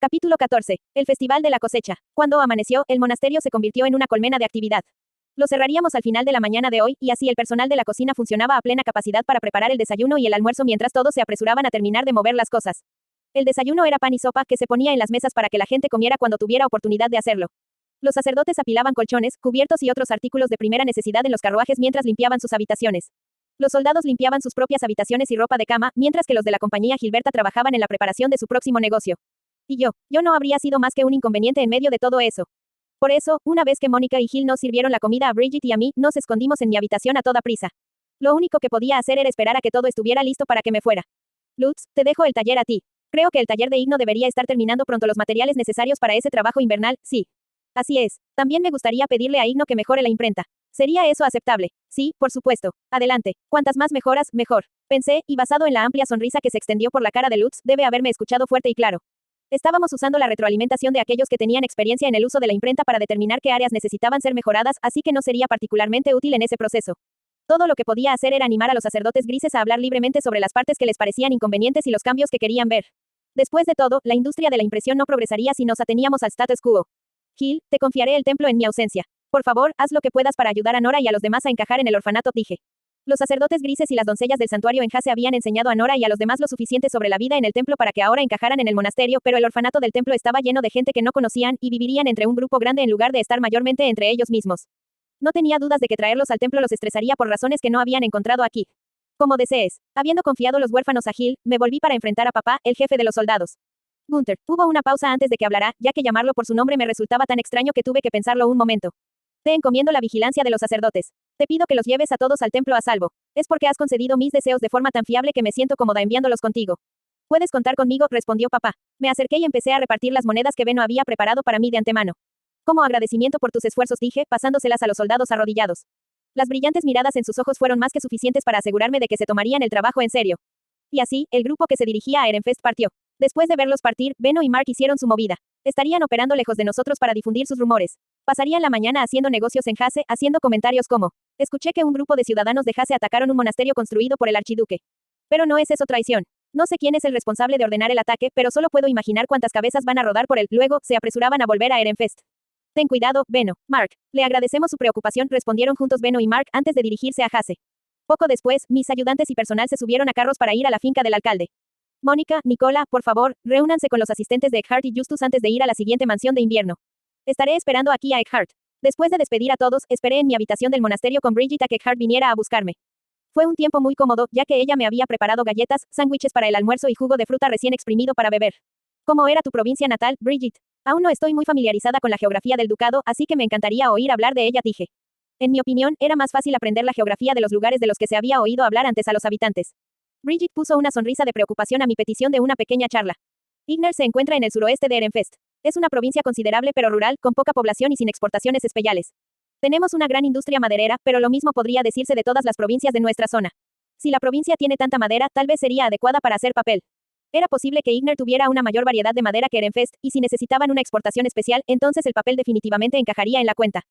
Capítulo 14. El Festival de la Cosecha. Cuando amaneció, el monasterio se convirtió en una colmena de actividad. Lo cerraríamos al final de la mañana de hoy, y así el personal de la cocina funcionaba a plena capacidad para preparar el desayuno y el almuerzo mientras todos se apresuraban a terminar de mover las cosas. El desayuno era pan y sopa que se ponía en las mesas para que la gente comiera cuando tuviera oportunidad de hacerlo. Los sacerdotes apilaban colchones, cubiertos y otros artículos de primera necesidad en los carruajes mientras limpiaban sus habitaciones. Los soldados limpiaban sus propias habitaciones y ropa de cama, mientras que los de la compañía Gilberta trabajaban en la preparación de su próximo negocio. Y yo no habría sido más que un inconveniente en medio de todo eso. Por eso, una vez que Mónica y Gil nos sirvieron la comida a Bridget y a mí, nos escondimos en mi habitación a toda prisa. Lo único que podía hacer era esperar a que todo estuviera listo para que me fuera. Lutz, te dejo el taller a ti. Creo que el taller de Igno debería estar terminando pronto los materiales necesarios para ese trabajo invernal, sí. Así es. También me gustaría pedirle a Igno que mejore la imprenta. ¿Sería eso aceptable? Sí, por supuesto. Adelante. Cuantas más mejoras, mejor. Pensé, y basado en la amplia sonrisa que se extendió por la cara de Lutz, debe haberme escuchado fuerte y claro. Estábamos usando la retroalimentación de aquellos que tenían experiencia en el uso de la imprenta para determinar qué áreas necesitaban ser mejoradas, así que no sería particularmente útil en ese proceso. Todo lo que podía hacer era animar a los sacerdotes grises a hablar libremente sobre las partes que les parecían inconvenientes y los cambios que querían ver. Después de todo, la industria de la impresión no progresaría si nos ateníamos al status quo. Gil, te confiaré el templo en mi ausencia. Por favor, haz lo que puedas para ayudar a Nora y a los demás a encajar en el orfanato, dije. Los sacerdotes grises y las doncellas del santuario en Hase habían enseñado a Nora y a los demás lo suficiente sobre la vida en el templo para que ahora encajaran en el monasterio, pero el orfanato del templo estaba lleno de gente que no conocían, y vivirían entre un grupo grande en lugar de estar mayormente entre ellos mismos. No tenía dudas de que traerlos al templo los estresaría por razones que no habían encontrado aquí. Como desees. Habiendo confiado los huérfanos a Gil, me volví para enfrentar a papá, el jefe de los soldados. Gunther, hubo una pausa antes de que hablara, ya que llamarlo por su nombre me resultaba tan extraño que tuve que pensarlo un momento. Te encomiendo la vigilancia de los sacerdotes. Te pido que los lleves a todos al templo a salvo. Es porque has concedido mis deseos de forma tan fiable que me siento cómoda enviándolos contigo. Puedes contar conmigo, respondió papá. Me acerqué y empecé a repartir las monedas que Beno había preparado para mí de antemano. Como agradecimiento por tus esfuerzos, dije, pasándoselas a los soldados arrodillados. Las brillantes miradas en sus ojos fueron más que suficientes para asegurarme de que se tomarían el trabajo en serio. Y así, el grupo que se dirigía a Ehrenfest partió. Después de verlos partir, Beno y Mark hicieron su movida. Estarían operando lejos de nosotros para difundir sus rumores. Pasarían la mañana haciendo negocios en Hase, haciendo comentarios como: escuché que un grupo de ciudadanos de Hase atacaron un monasterio construido por el archiduque. Pero no es eso traición. No sé quién es el responsable de ordenar el ataque, pero solo puedo imaginar cuántas cabezas van a rodar por él. Luego, se apresuraban a volver a Ehrenfest. Ten cuidado, Beno, Mark. Le agradecemos su preocupación, respondieron juntos Beno y Mark antes de dirigirse a Hase. Poco después, mis ayudantes y personal se subieron a carros para ir a la finca del alcalde. Mónica, Nicola, por favor, reúnanse con los asistentes de Eckhart y Justus antes de ir a la siguiente mansión de invierno. Estaré esperando aquí a Eckhart. Después de despedir a todos, esperé en mi habitación del monasterio con Bridget a que Eckhart viniera a buscarme. Fue un tiempo muy cómodo, ya que ella me había preparado galletas, sándwiches para el almuerzo y jugo de fruta recién exprimido para beber. ¿Cómo era tu provincia natal, Bridget? Aún no estoy muy familiarizada con la geografía del ducado, así que me encantaría oír hablar de ella, dije. En mi opinión, era más fácil aprender la geografía de los lugares de los que se había oído hablar antes a los habitantes. Bridget puso una sonrisa de preocupación a mi petición de una pequeña charla. Igner se encuentra en el suroeste de Ehrenfest. Es una provincia considerable pero rural, con poca población y sin exportaciones especiales. Tenemos una gran industria maderera, pero lo mismo podría decirse de todas las provincias de nuestra zona. Si la provincia tiene tanta madera, tal vez sería adecuada para hacer papel. Era posible que Igner tuviera una mayor variedad de madera que Ehrenfest, y si necesitaban una exportación especial, entonces el papel definitivamente encajaría en la cuenta.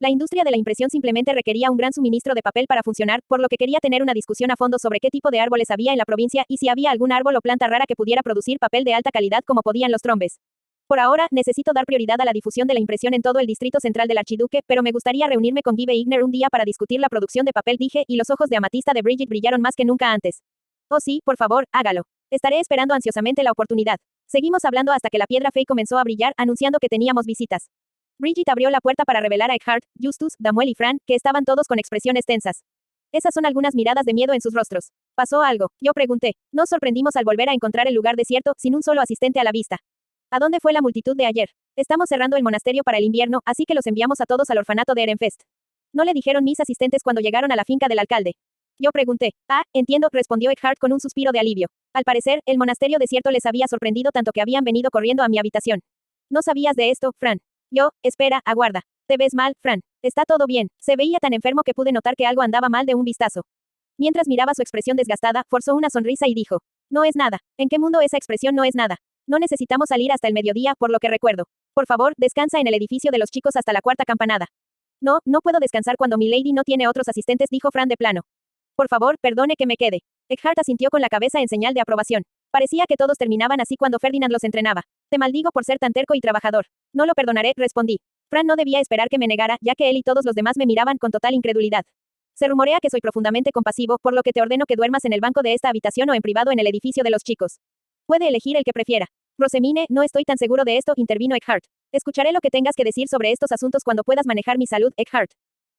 La industria de la impresión simplemente requería un gran suministro de papel para funcionar, por lo que quería tener una discusión a fondo sobre qué tipo de árboles había en la provincia y si había algún árbol o planta rara que pudiera producir papel de alta calidad como podían los trombes. Por ahora, necesito dar prioridad a la difusión de la impresión en todo el distrito central del archiduque, pero me gustaría reunirme con Give Igner un día para discutir la producción de papel, dije, y los ojos de amatista de Bridget brillaron más que nunca antes. Oh sí, por favor, hágalo. Estaré esperando ansiosamente la oportunidad. Seguimos hablando hasta que la piedra Fey comenzó a brillar, anunciando que teníamos visitas. Bridget abrió la puerta para revelar a Eckhart, Justus, Damuel y Fran, que estaban todos con expresiones tensas. Esas son algunas miradas de miedo en sus rostros. ¿Pasó algo? Yo pregunté. Nos sorprendimos al volver a encontrar el lugar desierto, sin un solo asistente a la vista. ¿A dónde fue la multitud de ayer? Estamos cerrando el monasterio para el invierno, así que los enviamos a todos al orfanato de Ehrenfest. ¿No le dijeron mis asistentes cuando llegaron a la finca del alcalde? Yo pregunté. Ah, entiendo, respondió Eckhart con un suspiro de alivio. Al parecer, el monasterio desierto les había sorprendido tanto que habían venido corriendo a mi habitación. ¿No sabías de esto, Fran? Yo, espera, aguarda. Te ves mal, Fran. Está todo bien. Se veía tan enfermo que pude notar que algo andaba mal de un vistazo. Mientras miraba su expresión desgastada, forzó una sonrisa y dijo: no es nada. ¿En qué mundo esa expresión no es nada? No necesitamos salir hasta el mediodía, por lo que recuerdo. Por favor, descansa en el edificio de los chicos hasta la cuarta campanada. No, no puedo descansar cuando mi lady no tiene otros asistentes, dijo Fran de plano. Por favor, perdone que me quede. Eckhart asintió con la cabeza en señal de aprobación. Parecía que todos terminaban así cuando Ferdinand los entrenaba. Te maldigo por ser tan terco y trabajador. No lo perdonaré, respondí. Fran no debía esperar que me negara, ya que él y todos los demás me miraban con total incredulidad. Se rumorea que soy profundamente compasivo, por lo que te ordeno que duermas en el banco de esta habitación o en privado en el edificio de los chicos. Puede elegir el que prefiera. Rosemine, no estoy tan seguro de esto, intervino Eckhart. Escucharé lo que tengas que decir sobre estos asuntos cuando puedas manejar mi salud, Eckhart.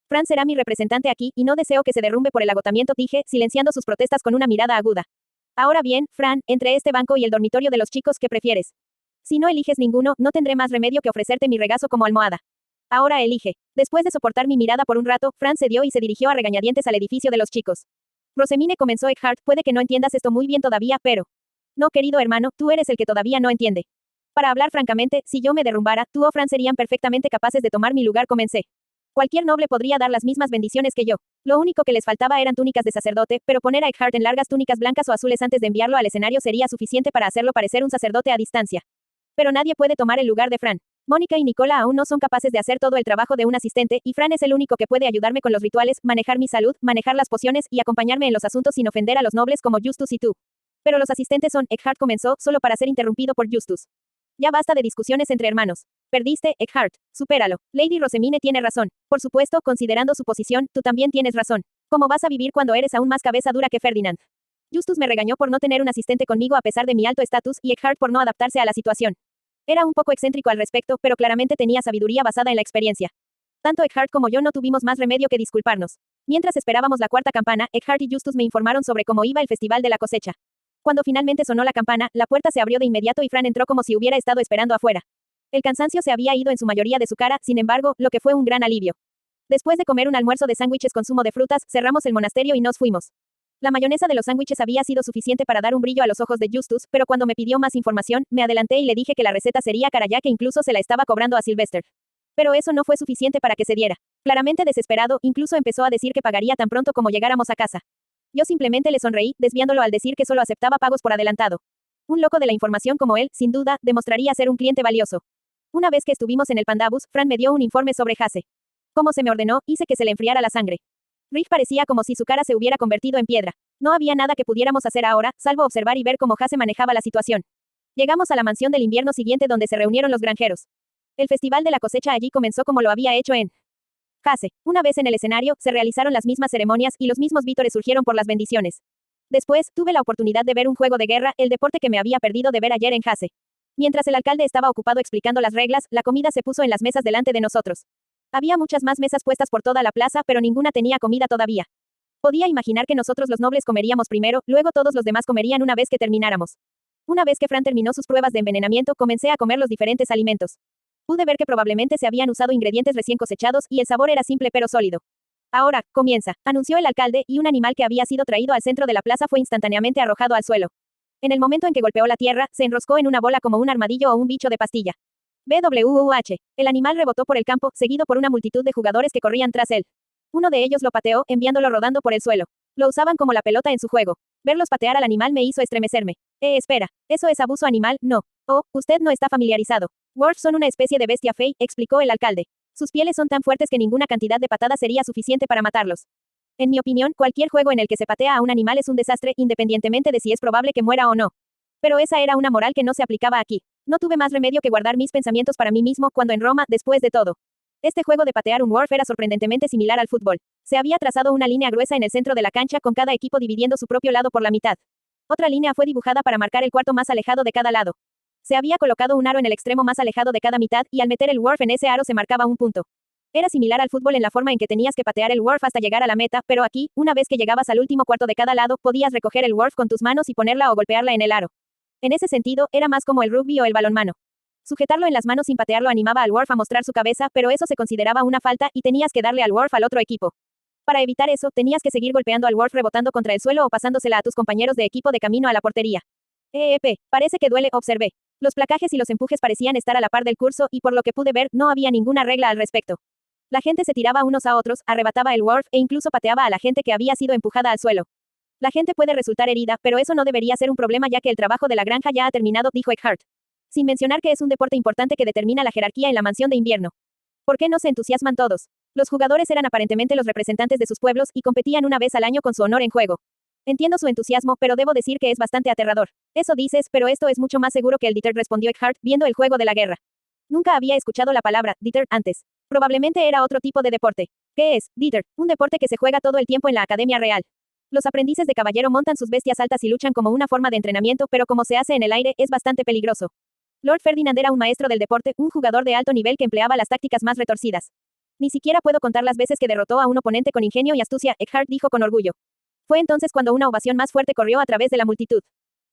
Fran será mi representante aquí, y no deseo que se derrumbe por el agotamiento, dije, silenciando sus protestas con una mirada aguda. Ahora bien, Fran, entre este banco y el dormitorio de los chicos, ¿qué prefieres? Si no eliges ninguno, no tendré más remedio que ofrecerte mi regazo como almohada. Ahora elige. Después de soportar mi mirada por un rato, Fran cedió y se dirigió a regañadientes al edificio de los chicos. Rosemine, comenzó Eckhart, puede que no entiendas esto muy bien todavía, pero... No, querido hermano, tú eres el que todavía no entiende. Para hablar francamente, si yo me derrumbara, tú o Fran serían perfectamente capaces de tomar mi lugar, comencé. Cualquier noble podría dar las mismas bendiciones que yo. Lo único que les faltaba eran túnicas de sacerdote, pero poner a Eckhart en largas túnicas blancas o azules antes de enviarlo al escenario sería suficiente para hacerlo parecer un sacerdote a distancia. Pero nadie puede tomar el lugar de Fran. Mónica y Nicola aún no son capaces de hacer todo el trabajo de un asistente, y Fran es el único que puede ayudarme con los rituales, manejar mi salud, manejar las pociones, y acompañarme en los asuntos sin ofender a los nobles como Justus y tú. Pero los asistentes son, Eckhart comenzó, solo para ser interrumpido por Justus. Ya basta de discusiones entre hermanos. Perdiste, Eckhart. Supéralo. Lady Rosemine tiene razón. Por supuesto, considerando su posición, tú también tienes razón. ¿Cómo vas a vivir cuando eres aún más cabeza dura que Ferdinand? Justus me regañó por no tener un asistente conmigo a pesar de mi alto estatus, y Eckhart por no adaptarse a la situación. Era un poco excéntrico al respecto, pero claramente tenía sabiduría basada en la experiencia. Tanto Eckhart como yo no tuvimos más remedio que disculparnos. Mientras esperábamos la cuarta campana, Eckhart y Justus me informaron sobre cómo iba el festival de la cosecha. Cuando finalmente sonó la campana, la puerta se abrió de inmediato y Fran entró como si hubiera estado esperando afuera. El cansancio se había ido en su mayoría de su cara, sin embargo, lo que fue un gran alivio. Después de comer un almuerzo de sándwiches con zumo de frutas, cerramos el monasterio y nos fuimos. La mayonesa de los sándwiches había sido suficiente para dar un brillo a los ojos de Justus, pero cuando me pidió más información, me adelanté y le dije que la receta sería cara, ya que incluso se la estaba cobrando a Sylvester. Pero eso no fue suficiente para que se diera. Claramente desesperado, incluso empezó a decir que pagaría tan pronto como llegáramos a casa. Yo simplemente le sonreí, desviándolo al decir que solo aceptaba pagos por adelantado. Un loco de la información como él, sin duda, demostraría ser un cliente valioso. Una vez que estuvimos en el Pandabus, Fran me dio un informe sobre Hase. Como se me ordenó, hice que se le enfriara la sangre. Rick parecía como si su cara se hubiera convertido en piedra. No había nada que pudiéramos hacer ahora, salvo observar y ver cómo Hase manejaba la situación. Llegamos a la mansión del invierno siguiente donde se reunieron los granjeros. El festival de la cosecha allí comenzó como lo había hecho en Hase. Una vez en el escenario, se realizaron las mismas ceremonias y los mismos vítores surgieron por las bendiciones. Después, tuve la oportunidad de ver un juego de guerra, el deporte que me había perdido de ver ayer en Hase. Mientras el alcalde estaba ocupado explicando las reglas, la comida se puso en las mesas delante de nosotros. Había muchas más mesas puestas por toda la plaza, pero ninguna tenía comida todavía. Podía imaginar que nosotros los nobles comeríamos primero, luego todos los demás comerían una vez que termináramos. Una vez que Fran terminó sus pruebas de envenenamiento, comencé a comer los diferentes alimentos. Pude ver que probablemente se habían usado ingredientes recién cosechados, y el sabor era simple pero sólido. Ahora, comienza, anunció el alcalde, y un animal que había sido traído al centro de la plaza fue instantáneamente arrojado al suelo. En el momento en que golpeó la tierra, se enroscó en una bola como un armadillo o un bicho de pastilla. BWUH. El animal rebotó por el campo, seguido por una multitud de jugadores que corrían tras él. Uno de ellos lo pateó, enviándolo rodando por el suelo. Lo usaban como la pelota en su juego. Verlos patear al animal me hizo estremecerme. Espera. ¿Eso es abuso animal? No. Oh, usted no está familiarizado. Dwarfs son una especie de bestia fey, explicó el alcalde. Sus pieles son tan fuertes que ninguna cantidad de patadas sería suficiente para matarlos. En mi opinión, cualquier juego en el que se patea a un animal es un desastre, independientemente de si es probable que muera o no. Pero esa era una moral que no se aplicaba aquí. No tuve más remedio que guardar mis pensamientos para mí mismo cuando en Roma, después de todo. Este juego de patear un dwarf era sorprendentemente similar al fútbol. Se había trazado una línea gruesa en el centro de la cancha con cada equipo dividiendo su propio lado por la mitad. Otra línea fue dibujada para marcar el cuarto más alejado de cada lado. Se había colocado un aro en el extremo más alejado de cada mitad y al meter el dwarf en ese aro se marcaba un punto. Era similar al fútbol en la forma en que tenías que patear el dwarf hasta llegar a la meta, pero aquí, una vez que llegabas al último cuarto de cada lado, podías recoger el dwarf con tus manos y ponerla o golpearla en el aro. En ese sentido, era más como el rugby o el balonmano. Sujetarlo en las manos sin patearlo animaba al dwarf a mostrar su cabeza, pero eso se consideraba una falta y tenías que darle al dwarf al otro equipo. Para evitar eso, tenías que seguir golpeando al dwarf rebotando contra el suelo o pasándosela a tus compañeros de equipo de camino a la portería. Parece que duele, observé. Los placajes y los empujes parecían estar a la par del curso y por lo que pude ver, no había ninguna regla al respecto. La gente se tiraba unos a otros, arrebataba el dwarf e incluso pateaba a la gente que había sido empujada al suelo. La gente puede resultar herida, pero eso no debería ser un problema ya que el trabajo de la granja ya ha terminado, dijo Eckhart. Sin mencionar que es un deporte importante que determina la jerarquía en la mansión de invierno. ¿Por qué no se entusiasman todos? Los jugadores eran aparentemente los representantes de sus pueblos y competían una vez al año con su honor en juego. Entiendo su entusiasmo, pero debo decir que es bastante aterrador. Eso dices, pero esto es mucho más seguro que el Dieter, respondió Eckhart, viendo el juego de la guerra. Nunca había escuchado la palabra Dieter antes. Probablemente era otro tipo de deporte. ¿Qué es, Dieter? Un deporte que se juega todo el tiempo en la Academia Real. Los aprendices de caballero montan sus bestias altas y luchan como una forma de entrenamiento, pero como se hace en el aire, es bastante peligroso. Lord Ferdinand era un maestro del deporte, un jugador de alto nivel que empleaba las tácticas más retorcidas. Ni siquiera puedo contar las veces que derrotó a un oponente con ingenio y astucia, Eckhart dijo con orgullo. Fue entonces cuando una ovación más fuerte corrió a través de la multitud.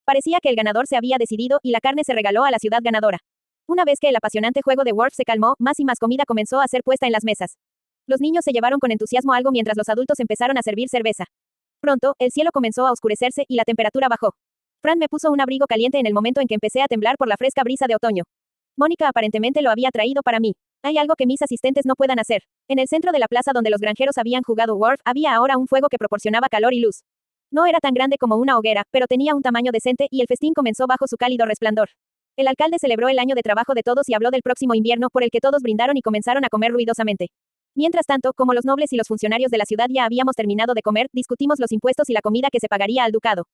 Parecía que el ganador se había decidido y la carne se regaló a la ciudad ganadora. Una vez que el apasionante juego de Worf se calmó, más y más comida comenzó a ser puesta en las mesas. Los niños se llevaron con entusiasmo algo mientras los adultos empezaron a servir cerveza. Pronto, el cielo comenzó a oscurecerse y la temperatura bajó. Fran me puso un abrigo caliente en el momento en que empecé a temblar por la fresca brisa de otoño. Mónica aparentemente lo había traído para mí. Hay algo que mis asistentes no puedan hacer. En el centro de la plaza donde los granjeros habían jugado Worf, había ahora un fuego que proporcionaba calor y luz. No era tan grande como una hoguera, pero tenía un tamaño decente y el festín comenzó bajo su cálido resplandor. El alcalde celebró el año de trabajo de todos y habló del próximo invierno por el que todos brindaron y comenzaron a comer ruidosamente. Mientras tanto, como los nobles y los funcionarios de la ciudad ya habíamos terminado de comer, discutimos los impuestos y la comida que se pagaría al ducado.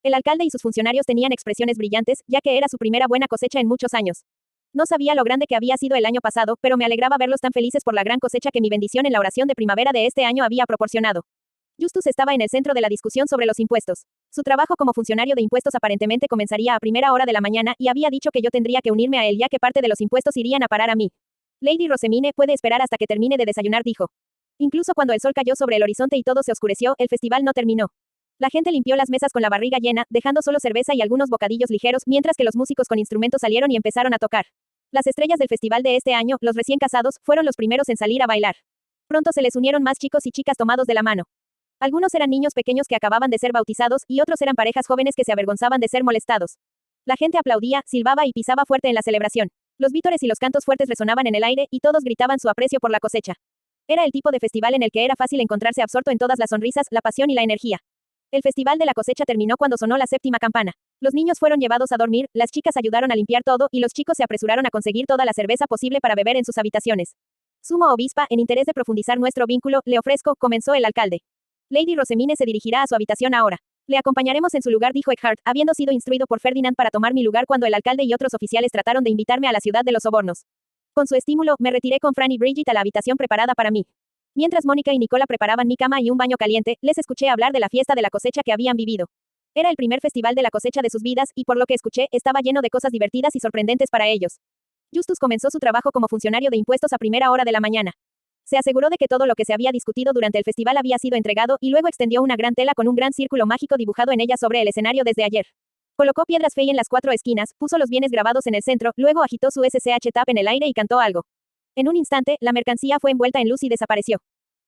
El alcalde y sus funcionarios tenían expresiones brillantes, ya que era su primera buena cosecha en muchos años. No sabía lo grande que había sido el año pasado, pero me alegraba verlos tan felices por la gran cosecha que mi bendición en la oración de primavera de este año había proporcionado. Justus estaba en el centro de la discusión sobre los impuestos. Su trabajo como funcionario de impuestos aparentemente comenzaría a primera hora de la mañana y había dicho que yo tendría que unirme a él ya que parte de los impuestos irían a parar a mí. Lady Rosemine puede esperar hasta que termine de desayunar, dijo. Incluso cuando el sol cayó sobre el horizonte y todo se oscureció, el festival no terminó. La gente limpió las mesas con la barriga llena, dejando solo cerveza y algunos bocadillos ligeros, mientras que los músicos con instrumentos salieron y empezaron a tocar. Las estrellas del festival de este año, los recién casados, fueron los primeros en salir a bailar. Pronto se les unieron más chicos y chicas tomados de la mano. Algunos eran niños pequeños que acababan de ser bautizados y otros eran parejas jóvenes que se avergonzaban de ser molestados. La gente aplaudía, silbaba y pisaba fuerte en la celebración. Los vítores y los cantos fuertes resonaban en el aire y todos gritaban su aprecio por la cosecha. Era el tipo de festival en el que era fácil encontrarse absorto en todas las sonrisas, la pasión y la energía. El festival de la cosecha terminó cuando sonó la séptima campana. Los niños fueron llevados a dormir, las chicas ayudaron a limpiar todo y los chicos se apresuraron a conseguir toda la cerveza posible para beber en sus habitaciones. Sumo obispa, en interés de profundizar nuestro vínculo, le ofrezco, comenzó el alcalde. Lady Rosemine se dirigirá a su habitación ahora. Le acompañaremos en su lugar, dijo Eckhart, habiendo sido instruido por Ferdinand para tomar mi lugar cuando el alcalde y otros oficiales trataron de invitarme a la ciudad de los sobornos. Con su estímulo, me retiré con Fran y Bridget a la habitación preparada para mí. Mientras Mónica y Nicola preparaban mi cama y un baño caliente, les escuché hablar de la fiesta de la cosecha que habían vivido. Era el primer festival de la cosecha de sus vidas y por lo que escuché, estaba lleno de cosas divertidas y sorprendentes para ellos. Justus comenzó su trabajo como funcionario de impuestos a primera hora de la mañana. Se aseguró de que todo lo que se había discutido durante el festival había sido entregado y luego extendió una gran tela con un gran círculo mágico dibujado en ella sobre el escenario desde ayer. Colocó piedras fey en las 4 esquinas, puso los bienes grabados en el centro, luego agitó su SSH tap en el aire y cantó algo. En un instante, la mercancía fue envuelta en luz y desapareció.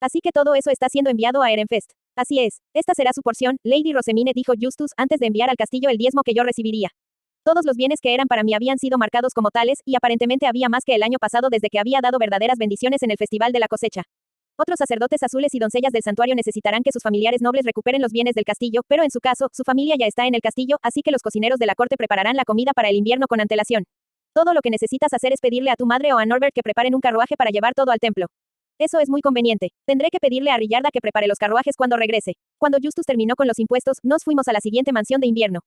Así que todo eso está siendo enviado a Ehrenfest. Así es, esta será su porción, Lady Rosemine, dijo Justus antes de enviar al castillo el diezmo que yo recibiría. Todos los bienes que eran para mí habían sido marcados como tales, y aparentemente había más que el año pasado desde que había dado verdaderas bendiciones en el Festival de la Cosecha. Otros sacerdotes azules y doncellas del santuario necesitarán que sus familiares nobles recuperen los bienes del castillo, pero en su caso, su familia ya está en el castillo, así que los cocineros de la corte prepararán la comida para el invierno con antelación. Todo lo que necesitas hacer es pedirle a tu madre o a Norbert que preparen un carruaje para llevar todo al templo. Eso es muy conveniente. Tendré que pedirle a Rillarda que prepare los carruajes cuando regrese. Cuando Justus terminó con los impuestos, nos fuimos a la siguiente mansión de invierno.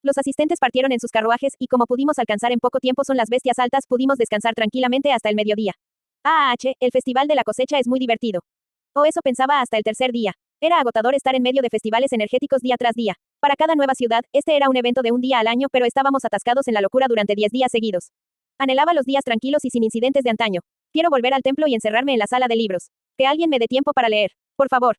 Los asistentes partieron en sus carruajes y como pudimos alcanzar en poco tiempo son las bestias altas, pudimos descansar tranquilamente hasta el mediodía. El festival de la cosecha es muy divertido. O eso pensaba hasta el tercer día. Era agotador estar en medio de festivales energéticos día tras día. Para cada nueva ciudad, este era un evento de un día al año, pero estábamos atascados en la locura durante 10 días seguidos. Anhelaba los días tranquilos y sin incidentes de antaño. Quiero volver al templo y encerrarme en la sala de libros. Que alguien me dé tiempo para leer. Por favor.